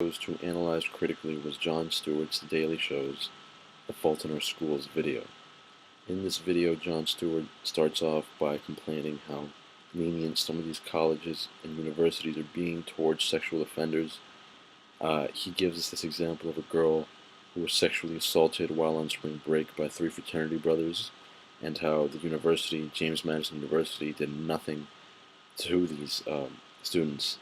chose to analyze critically was Jon Stewart's The Daily Show's The Fault in Our Schools video. In this video, Jon Stewart starts off by complaining how lenient some of these colleges and universities are being towards sexual offenders. He gives us this example of a girl who was sexually assaulted while on spring break by three fraternity brothers, and how the university, James Madison University, did nothing to these students.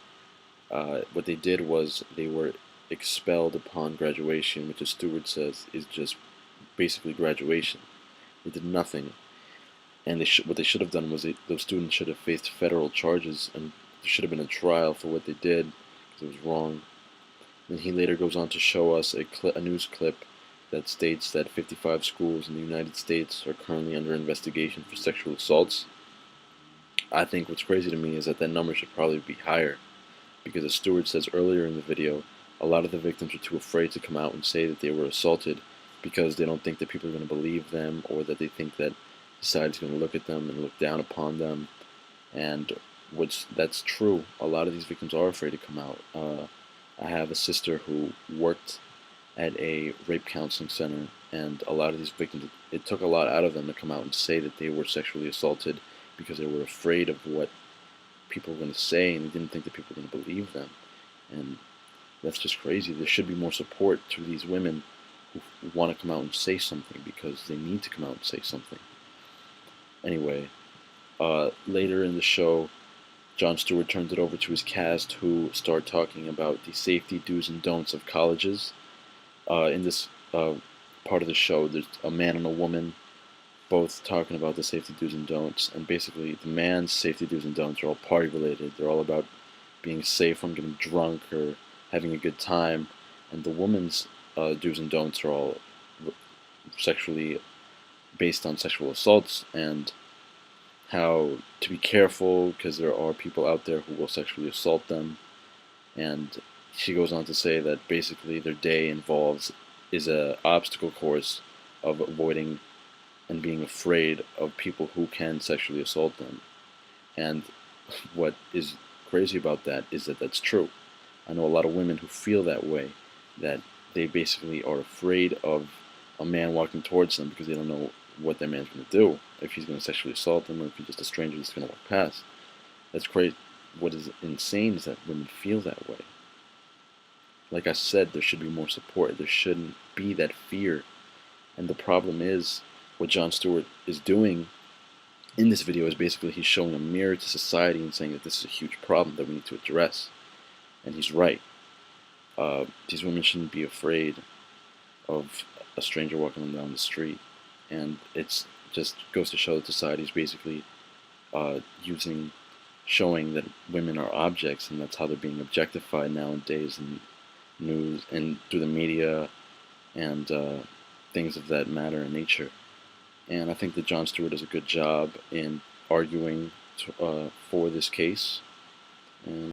What they did was they were expelled upon graduation, which, as Stewart says, is just basically graduation. They did nothing, and what they should have done was those students should have faced federal charges, and there should have been a trial for what they did because it was wrong. And he later goes on to show us a news clip that states that 55 schools in the United States are currently under investigation for sexual assaults. I think what's crazy to me is that number should probably be higher, because as Stewart says earlier in the video, a lot of the victims are too afraid to come out and say that they were assaulted because they don't think that people are going to believe them, or that they think that society's going to look at them and look down upon them. And that's true. A lot of these victims are afraid to come out. I have a sister who worked at a rape counseling center, and a lot of these victims, it took a lot out of them to come out and say that they were sexually assaulted because they were afraid of what people were going to say, and they didn't think that people were going to believe them. And that's just crazy. There should be more support to these women who want to come out and say something, because they need to come out and say something. Anyway, later in the show, Jon Stewart turns it over to his cast, who start talking about the safety do's and don'ts of colleges. In this part of the show, there's a man and a woman both talking about the safety do's and don'ts, and basically the man's safety do's and don'ts are all party related. They're all about being safe from getting drunk or having a good time, and the woman's do's and don'ts are all sexually based on sexual assaults and how to be careful because there are people out there who will sexually assault them. And she goes on to say that basically their day is a obstacle course of avoiding and being afraid of people who can sexually assault them. And what is crazy about that is that that's true. I know a lot of women who feel that way, that they basically are afraid of a man walking towards them because they don't know what that man's going to do, if he's going to sexually assault them or if he's just a stranger that's going to walk past. That's crazy. What is insane is that women feel that way. Like I said, there should be more support. There shouldn't be that fear. And the problem is, what Jon Stewart is doing in this video is basically he's showing a mirror to society and saying that this is a huge problem that we need to address. And he's right. These women shouldn't be afraid of a stranger walking them down the street. And it's just goes to show that society is basically showing that women are objects, and that's how they're being objectified nowadays in news and through the media and things of that matter and nature. And I think that Jon Stewart does a good job in arguing for this case. And